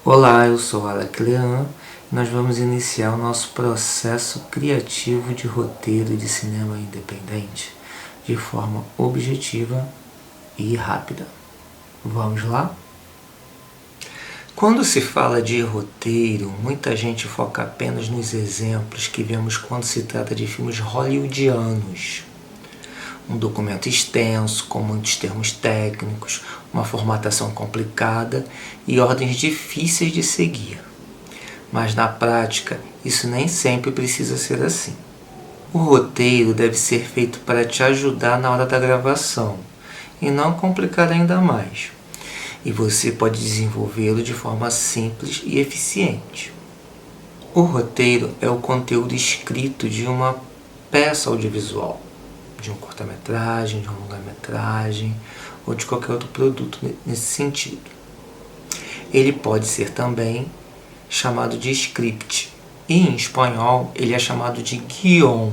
Olá, eu sou Alec Lean e nós vamos iniciar o nosso processo criativo de roteiro de cinema independente de forma objetiva e rápida. Vamos lá? Quando se fala de roteiro, muita gente foca apenas nos exemplos que vemos quando se trata de filmes hollywoodianos. Um documento extenso, com muitos termos técnicos, uma formatação complicada e ordens difíceis de seguir. Mas na prática, isso nem sempre precisa ser assim. O roteiro deve ser feito para te ajudar na hora da gravação e não complicar ainda mais. E você pode desenvolvê-lo de forma simples e eficiente. O roteiro é o conteúdo escrito de uma peça audiovisual, de um curta-metragem, de uma longa-metragem ou de qualquer outro produto nesse sentido. Ele pode ser também chamado de script e em espanhol ele é chamado de guion.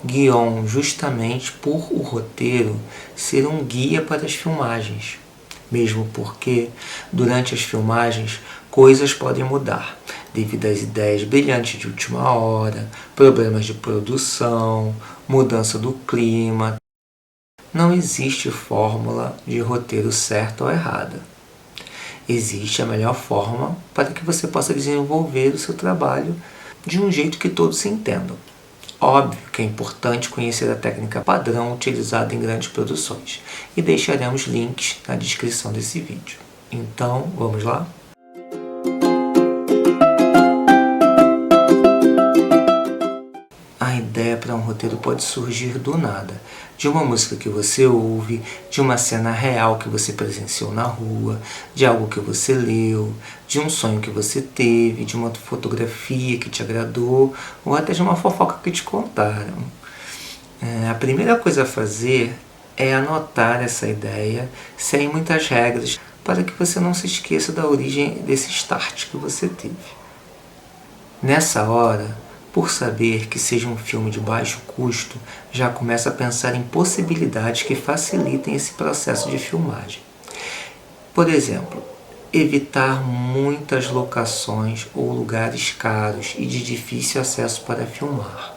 Guion justamente por o roteiro ser um guia para as filmagens, mesmo porque durante as filmagens coisas podem mudar devido às ideias brilhantes de última hora, problemas de produção, mudança do clima. Não existe fórmula de roteiro certa ou errada. Existe a melhor forma para que você possa desenvolver o seu trabalho de um jeito que todos se entendam. Óbvio que é importante conhecer a técnica padrão utilizada em grandes produções e deixaremos links na descrição desse vídeo. Então, vamos lá? A ideia para um roteiro pode surgir do nada, de uma música que você ouve, de uma cena real que você presenciou na rua, de algo que você leu, de um sonho que você teve, de uma fotografia que te agradou, ou até de uma fofoca que te contaram. A primeira coisa a fazer é anotar essa ideia, sem muitas regras, para que você não se esqueça da origem desse start que você teve. Nessa hora, por saber que seja um filme de baixo custo, já começa a pensar em possibilidades que facilitem esse processo de filmagem. Por exemplo, evitar muitas locações ou lugares caros e de difícil acesso para filmar.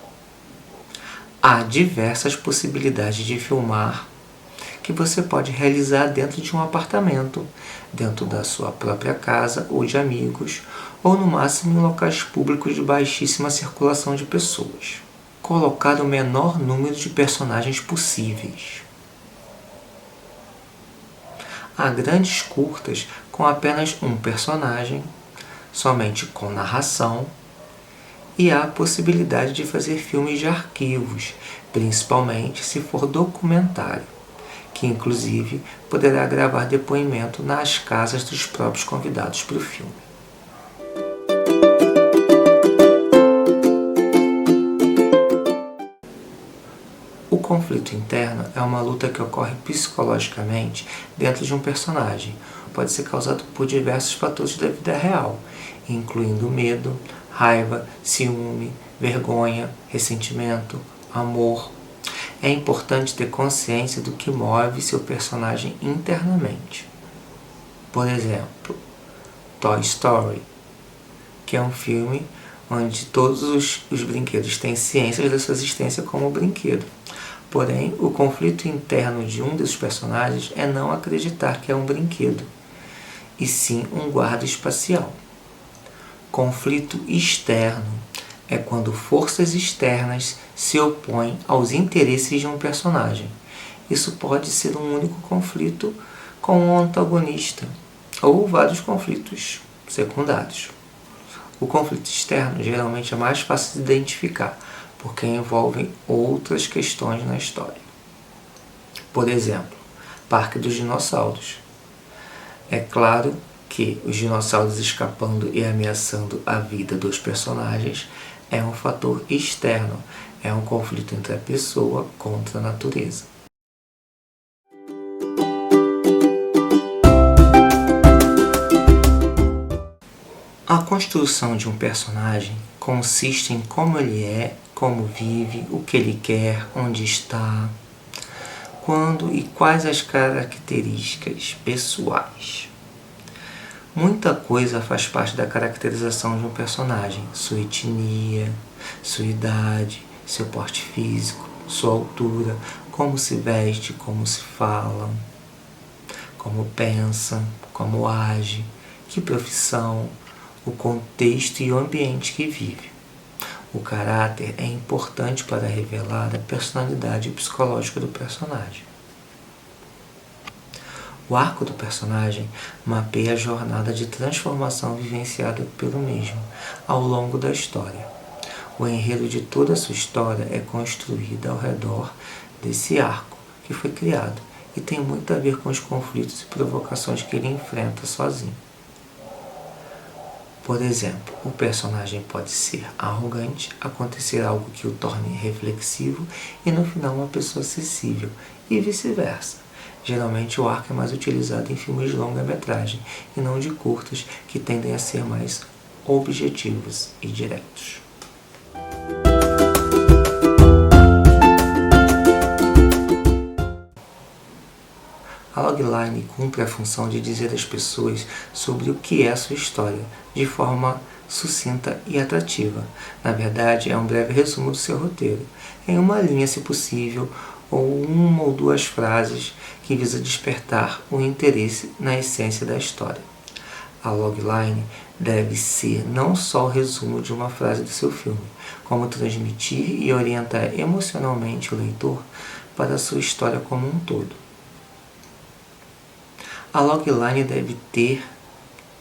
Há diversas possibilidades de filmar que você pode realizar dentro de um apartamento, dentro da sua própria casa ou de amigos, ou no máximo em locais públicos de baixíssima circulação de pessoas. Colocar o menor número de personagens possíveis. Há grandes curtas com apenas um personagem, somente com narração, e há a possibilidade de fazer filmes de arquivos, principalmente se for documentário, que inclusive poderá gravar depoimento nas casas dos próprios convidados para o filme. O conflito interno é uma luta que ocorre psicologicamente dentro de um personagem. Pode ser causado por diversos fatores da vida real, incluindo medo, raiva, ciúme, vergonha, ressentimento, amor. É importante ter consciência do que move seu personagem internamente. Por exemplo, Toy Story, que é um filme onde todos os brinquedos têm ciência da sua existência como brinquedo. Porém, o conflito interno de um dos personagens é não acreditar que é um brinquedo, e sim um guarda espacial. Conflito externo é quando forças externas se opõem aos interesses de um personagem. Isso pode ser um único conflito com um antagonista, ou vários conflitos secundários. O conflito externo geralmente é mais fácil de identificar, porque envolve outras questões na história. Por exemplo, Parque dos Dinossauros. É claro que os dinossauros escapando e ameaçando a vida dos personagens é um fator externo, é um conflito entre a pessoa contra a natureza. A construção de um personagem consiste em como ele é, como vive, o que ele quer, onde está, quando e quais as características pessoais. Muita coisa faz parte da caracterização de um personagem: sua etnia, sua idade, seu porte físico, sua altura, como se veste, como se fala, como pensa, como age, que profissão, o contexto e o ambiente que vive. O caráter é importante para revelar a personalidade psicológica do personagem. O arco do personagem mapeia a jornada de transformação vivenciada pelo mesmo ao longo da história. O enredo de toda a sua história é construído ao redor desse arco que foi criado e tem muito a ver com os conflitos e provocações que ele enfrenta sozinho. Por exemplo, o personagem pode ser arrogante, acontecer algo que o torne reflexivo e no final uma pessoa acessível, e vice-versa. Geralmente o arco é mais utilizado em filmes de longa-metragem e não de curtas, que tendem a ser mais objetivos e diretos. A logline cumpre a função de dizer às pessoas sobre o que é a sua história, de forma sucinta e atrativa. Na verdade, é um breve resumo do seu roteiro, em uma linha se possível, ou uma ou duas frases que visa despertar o interesse na essência da história. A logline deve ser não só o resumo de uma frase do seu filme, como transmitir e orientar emocionalmente o leitor para a sua história como um todo. A logline deve ter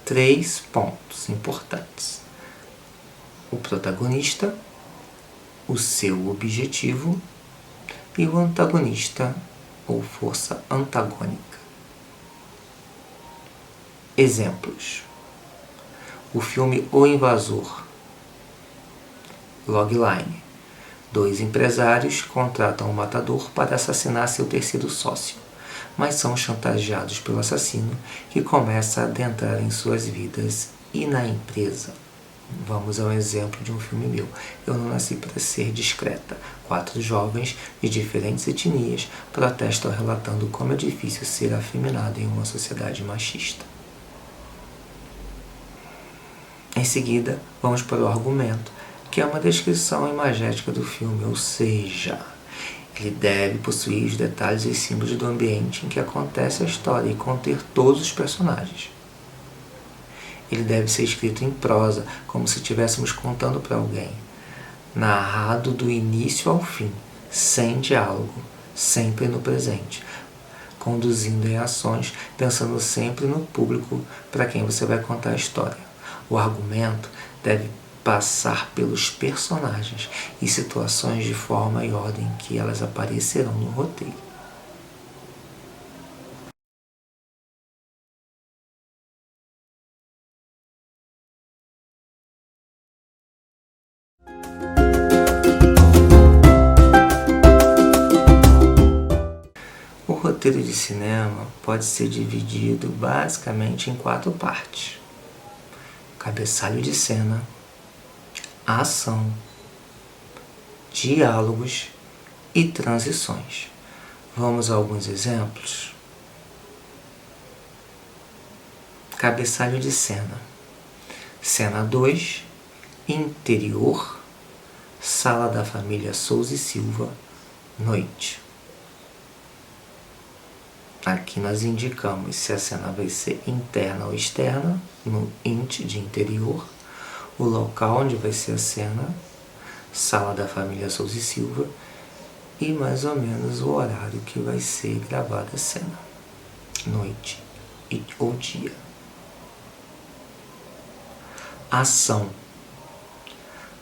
3 pontos importantes: o protagonista, o seu objetivo e o antagonista ou força antagônica. Exemplos: o filme O Invasor. Logline: 2 empresários contratam um matador para assassinar seu terceiro sócio, mas são chantageados pelo assassino, que começa a adentrar em suas vidas e na empresa. Vamos ao exemplo de um filme meu, Eu Não Nasci para Ser Discreta. 4 jovens de diferentes etnias protestam relatando como é difícil ser afeminado em uma sociedade machista. Em seguida, vamos para o argumento, que é uma descrição imagética do filme, ou seja, ele deve possuir os detalhes e símbolos do ambiente em que acontece a história e conter todos os personagens. Ele deve ser escrito em prosa, como se estivéssemos contando para alguém, narrado do início ao fim, sem diálogo, sempre no presente, conduzindo em ações, pensando sempre no público para quem você vai contar a história. O argumento deve passar pelos personagens e situações de forma e ordem que elas aparecerão no roteiro. O roteiro de cinema pode ser dividido basicamente em 4 partes: cabeçalho de cena, ação, diálogos e transições. Vamos a alguns exemplos. Cabeçalho de cena. Cena 2, interior, sala da família Souza e Silva, noite. Aqui nós indicamos se a cena vai ser interna ou externa, no int de interior, o local onde vai ser a cena, sala da família Souza e Silva, e mais ou menos o horário que vai ser gravada a cena, noite ou dia. Ação.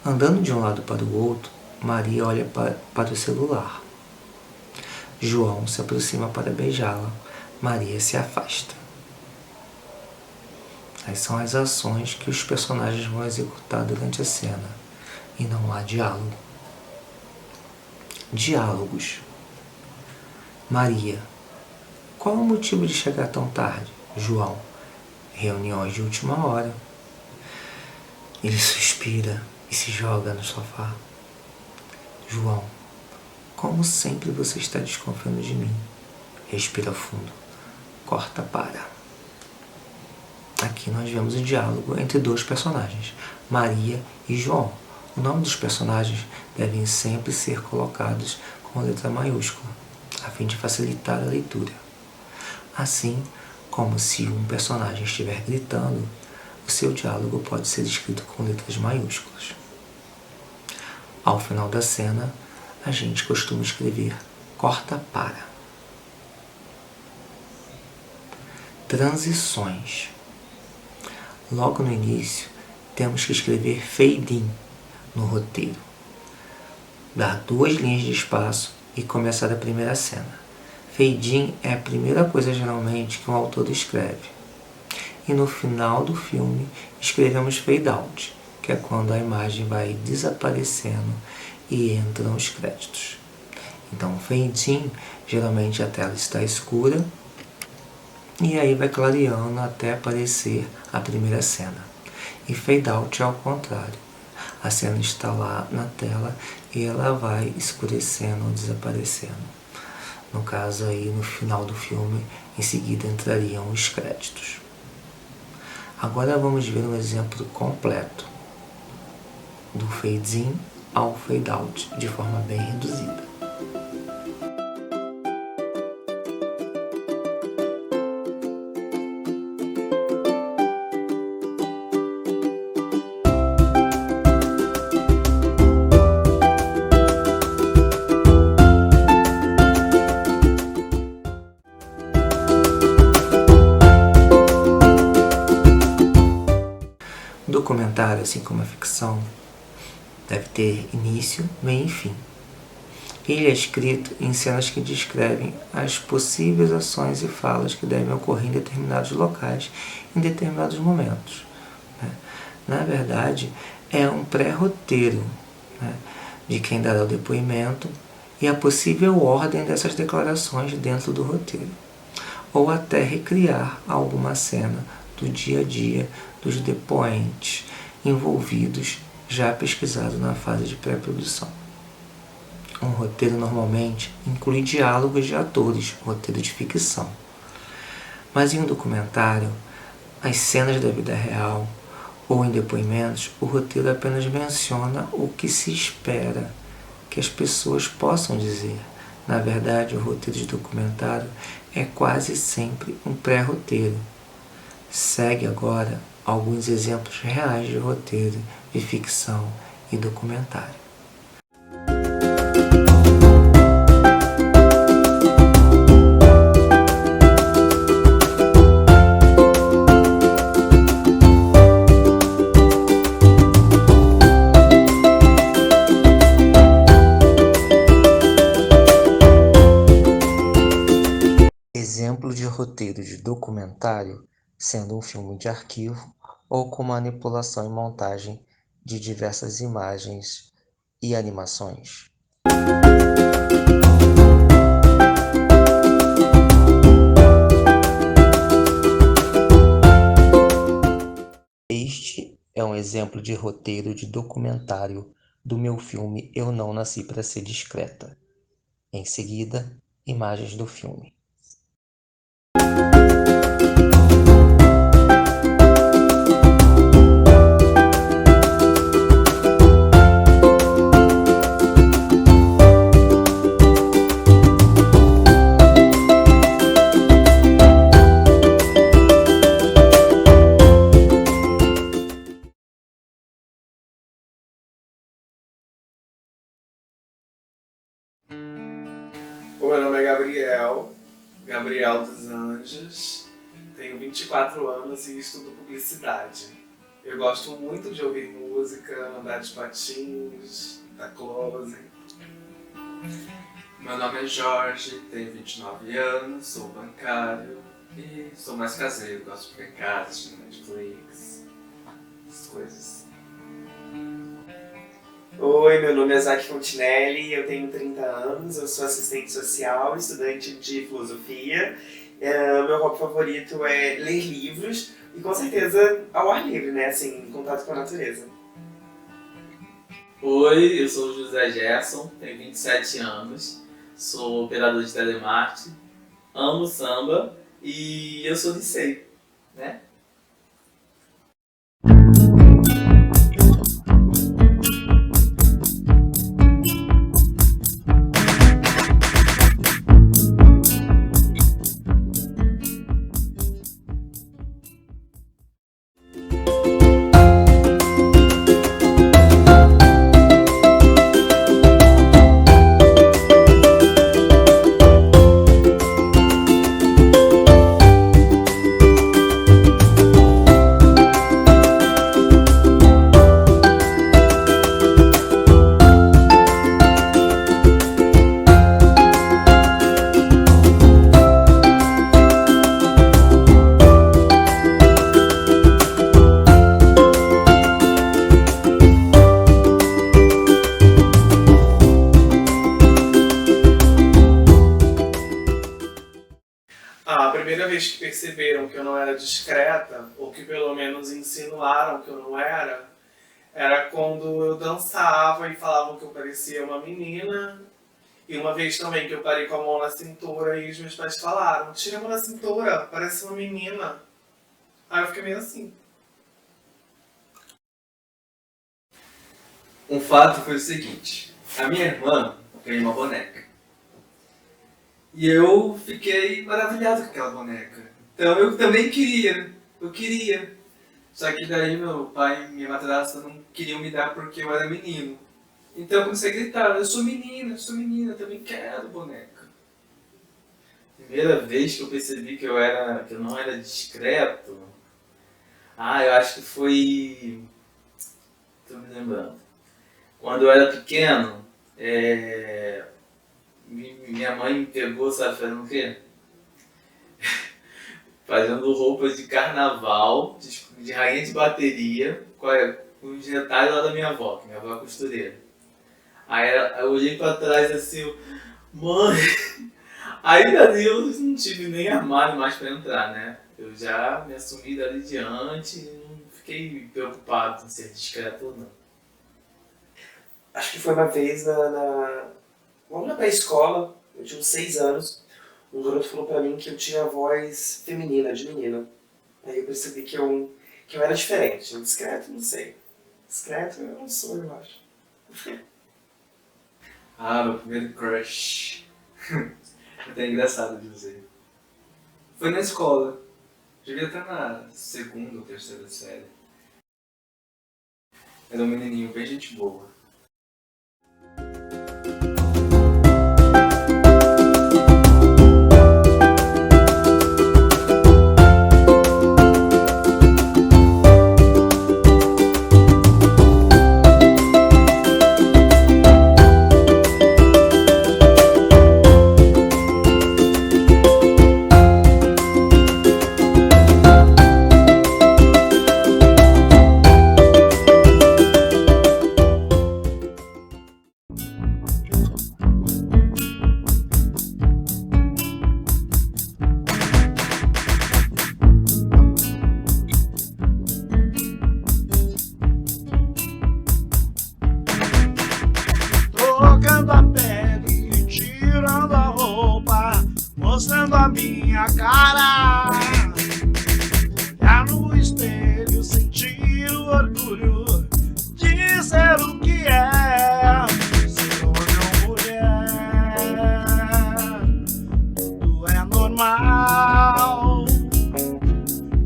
Andando de um lado para o outro, Maria olha para o celular. João se aproxima para beijá-la. Maria se afasta. Essas são as ações que os personagens vão executar durante a cena. E não há diálogo. Diálogos. Maria: qual o motivo de chegar tão tarde? João: reuniões de última hora. Ele suspira e se joga no sofá. João: como sempre você está desconfiando de mim. Respira fundo. Corta para. Aqui nós vemos o diálogo entre dois personagens, Maria e João. O nome dos personagens devem sempre ser colocados com letra maiúscula, a fim de facilitar a leitura. Assim como se um personagem estiver gritando, o seu diálogo pode ser escrito com letras maiúsculas. Ao final da cena, a gente costuma escrever corta para. Transições. Logo no início, temos que escrever fade in no roteiro. Dar 2 linhas de espaço e começar a primeira cena. Fade in é a primeira coisa geralmente que um autor escreve. E no final do filme, escrevemos fade out, que é quando a imagem vai desaparecendo e entram os créditos. Então, fade in, geralmente a tela está escura e aí vai clareando até aparecer a primeira cena. E fade out é ao contrário. A cena está lá na tela e ela vai escurecendo ou desaparecendo. No caso aí, no final do filme, em seguida entrariam os créditos. Agora vamos ver um exemplo completo do fade in ao fade out, de forma bem reduzida. O documentário, assim como a ficção, deve ter início, meio e fim. Ele é escrito em cenas que descrevem as possíveis ações e falas que devem ocorrer em determinados locais, em determinados momentos. Na verdade, é um pré-roteiro, de quem dará o depoimento e a possível ordem dessas declarações dentro do roteiro, ou até recriar alguma cena do dia a dia dos depoentes envolvidos, já pesquisado na fase de pré-produção. Um roteiro normalmente inclui diálogos de atores, roteiro de ficção. Mas em um documentário, as cenas da vida real ou em depoimentos, o roteiro apenas menciona o que se espera que as pessoas possam dizer. Na verdade, o roteiro de documentário é quase sempre um pré-roteiro. Segue agora alguns exemplos reais de roteiro de ficção e documentário. Exemplo de roteiro de documentário sendo um filme de arquivo ou com manipulação e montagem de diversas imagens e animações. Este é um exemplo de roteiro de documentário do meu filme Eu Não Nasci para Ser Discreta. Em seguida, imagens do filme. O meu nome é Gabriel dos Anjos, tenho 24 anos e estudo publicidade. Eu gosto muito de ouvir música, andar de patins, dar close. Meu nome é Jorge, tenho 29 anos, sou bancário e sou mais caseiro, gosto de ficar em casa, assistindo Netflix, essas coisas. Oi, meu nome é Zac Fontinelli, eu tenho 30 anos, eu sou assistente social, estudante de filosofia. Meu hobby favorito é ler livros e com certeza ao ar livre, né? Assim, em contato com a natureza. Oi, eu sou o José Gerson, tenho 27 anos, sou operador de telemarketing, amo samba e eu sou de Sei, né? A primeira vez que perceberam que eu não era discreta, ou que pelo menos insinuaram que eu não era quando eu dançava e falavam que eu parecia uma menina. E uma vez também que eu parei com a mão na cintura e os meus pais falaram: tira a mão da cintura, parece uma menina. Aí eu fiquei meio assim. Um fato foi o seguinte: a minha irmã ganhou uma boneca. E eu fiquei maravilhado com aquela boneca. Então eu também queria. Eu queria. Só que daí meu pai e minha madrasta não queriam me dar porque eu era menino. Então eu comecei a gritar: eu sou menina, eu também quero boneca. Primeira vez que eu percebi que eu não era discreto. Eu acho que foi. Tô me lembrando. Quando eu era pequeno, minha mãe me pegou, sabe, fazendo o quê? Fazendo roupas de carnaval, de rainha de bateria, com os detalhes lá da minha avó, que minha avó é costureira. Aí eu olhei pra trás assim, mãe! Aí dali eu não tive nem armário mais pra entrar, né? Eu já me assumi dali diante e não fiquei preocupado em ser discreto ou não. Acho que foi uma vez logo na pré-escola, eu tinha uns 6 anos, um garoto falou pra mim que eu tinha a voz feminina, de menina. Aí eu percebi que eu era diferente. Eu discreto, não sei. Discreto eu não sou, eu acho. Meu primeiro crush. Até engraçado de dizer. Foi na escola. Devia estar na segunda ou terceira série. Era um menininho bem gente boa. Trocando a pele, tirando a roupa, mostrando a minha cara. Olhar no espelho, sentir o orgulho de ser o que é. Ser homem ou mulher, tudo é normal.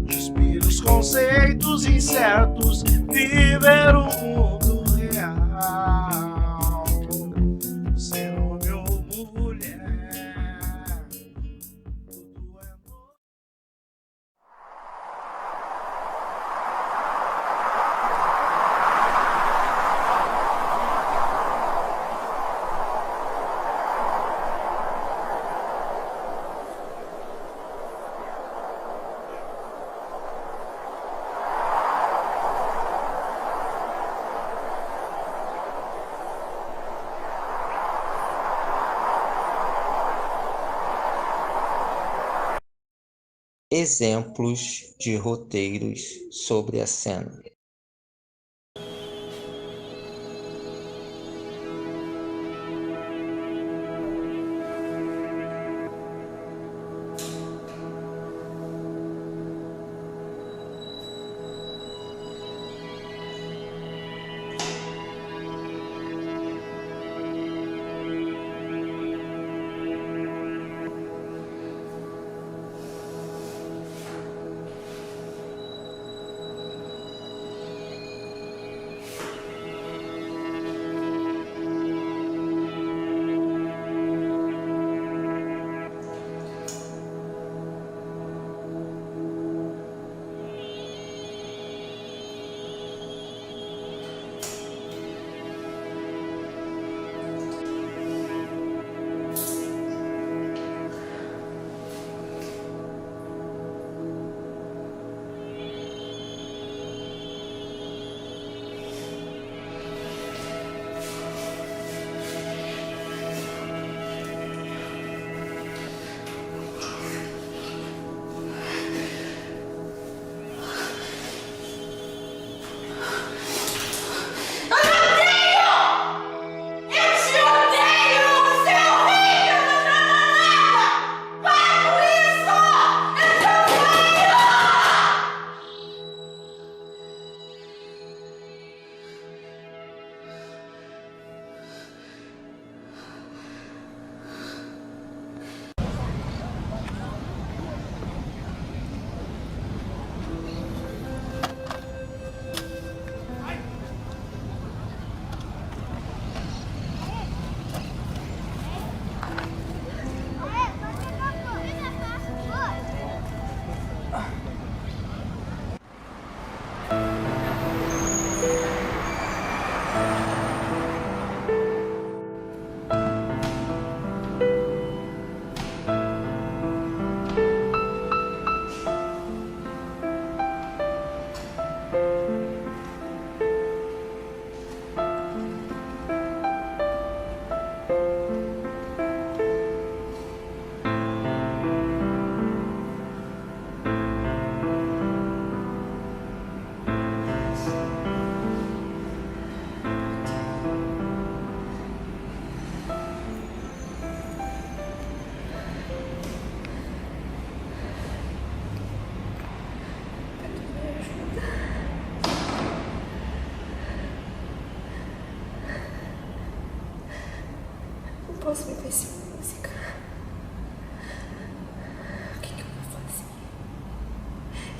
Despir os conceitos incertos, viver o mundo real. Ser homem ou mulher, tudo é normal. Exemplos de roteiros sobre a cena.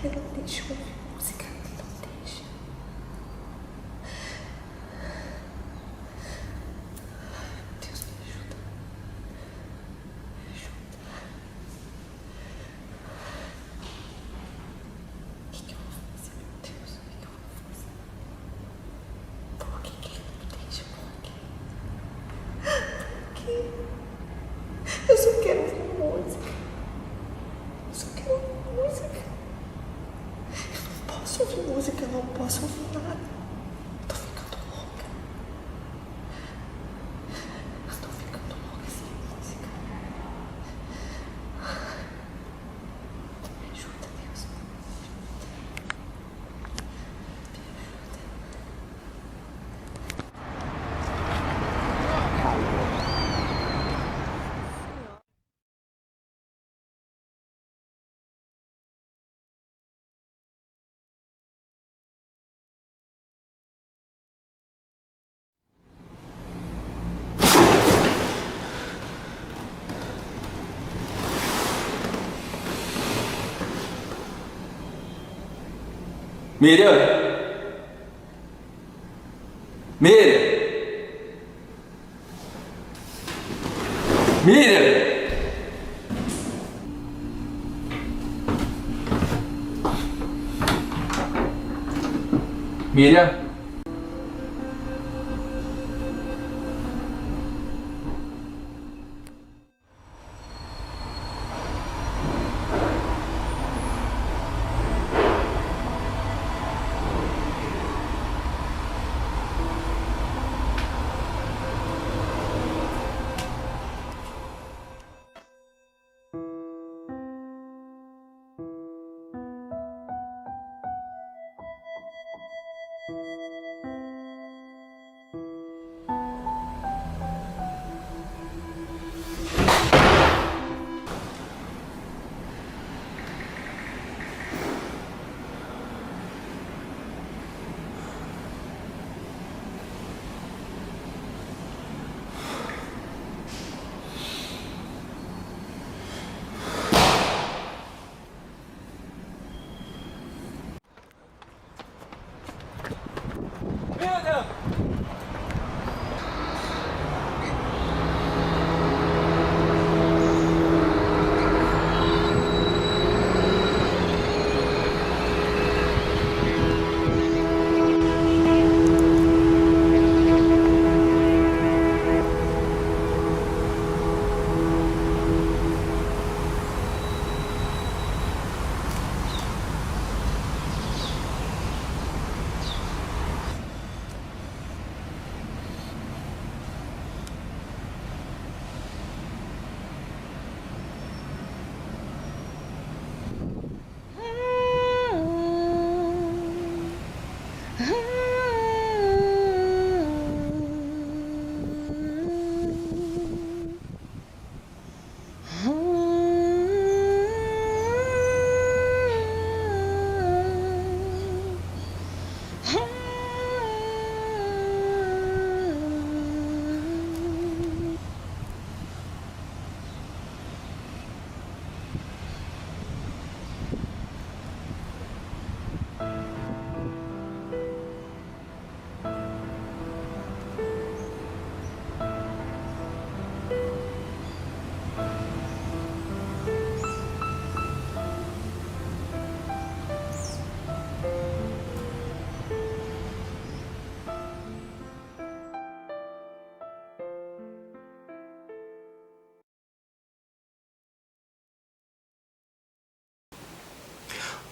Ele não deixa eu ouvir música, ele não deixa. Deus, me ajuda. Me ajuda. O que eu vou fazer, meu Deus? O que eu vou fazer? Por que ele não deixa? Por quê? Por quê? Eu só quero ouvir música. Eu só quero ouvir música. Eu não posso ouvir música, eu não posso ouvir nada. Tô ficando louca. Eu tô ficando louca sem música. Me ajuda, Deus. Me ajuda. Miriam! Miriam! Miriam! Miriam?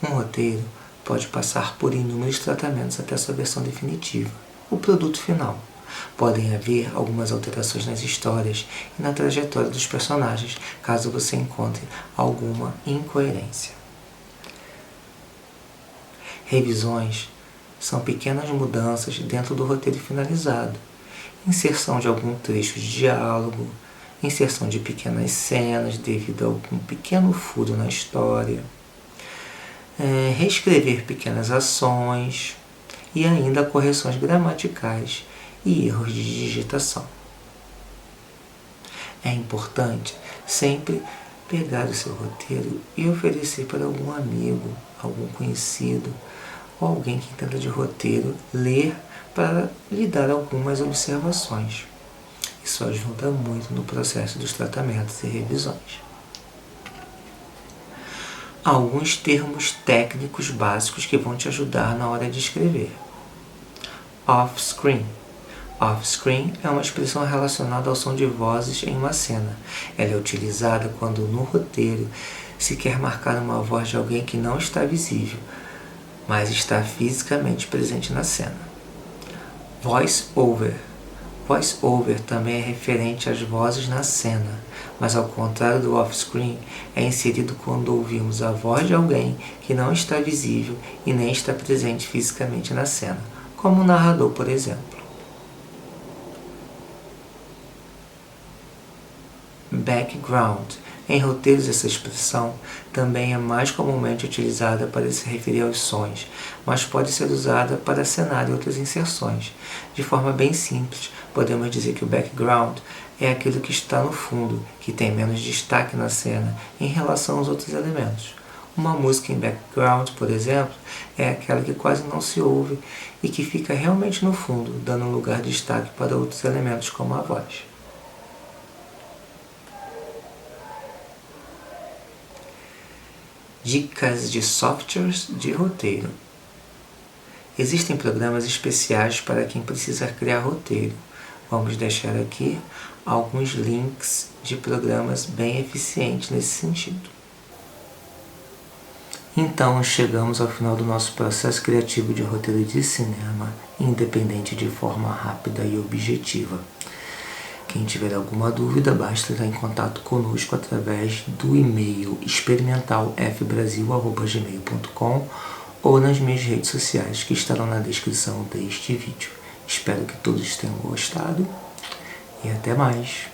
Um roteiro pode passar por inúmeros tratamentos até sua versão definitiva, o produto final. Podem haver algumas alterações nas histórias e na trajetória dos personagens, caso você encontre alguma incoerência. Revisões são pequenas mudanças dentro do roteiro finalizado, inserção de algum trecho de diálogo, inserção de pequenas cenas devido a algum pequeno furo na história, reescrever pequenas ações e ainda correções gramaticais e erros de digitação. É importante sempre pegar o seu roteiro e oferecer para algum amigo, algum conhecido ou alguém que entenda de roteiro ler para lhe dar algumas observações. Isso ajuda muito no processo dos tratamentos e revisões. Alguns termos técnicos básicos que vão te ajudar na hora de escrever. Off-screen. Off-screen é uma expressão relacionada ao som de vozes em uma cena. Ela é utilizada quando no roteiro se quer marcar uma voz de alguém que não está visível, mas está fisicamente presente na cena. Voice-over. Voice-over também é referente às vozes na cena, mas ao contrário do off-screen, é inserido quando ouvimos a voz de alguém que não está visível e nem está presente fisicamente na cena, como um narrador, por exemplo. Background. Em roteiros, essa expressão também é mais comumente utilizada para se referir aos sons, mas pode ser usada para cenário e outras inserções. De forma bem simples, podemos dizer que o background é aquilo que está no fundo, que tem menos destaque na cena em relação aos outros elementos. Uma música em background, por exemplo, é aquela que quase não se ouve e que fica realmente no fundo, dando lugar de destaque para outros elementos como a voz. Dicas de softwares de roteiro. Existem programas especiais para quem precisa criar roteiro. Vamos deixar aqui alguns links de programas bem eficientes nesse sentido. Então chegamos ao final do nosso processo criativo de roteiro de cinema, independente de forma rápida e objetiva. Quem tiver alguma dúvida, basta entrar em contato conosco através do e-mail experimentalfbrasil@gmail.com ou nas minhas redes sociais que estarão na descrição deste vídeo. Espero que todos tenham gostado e até mais!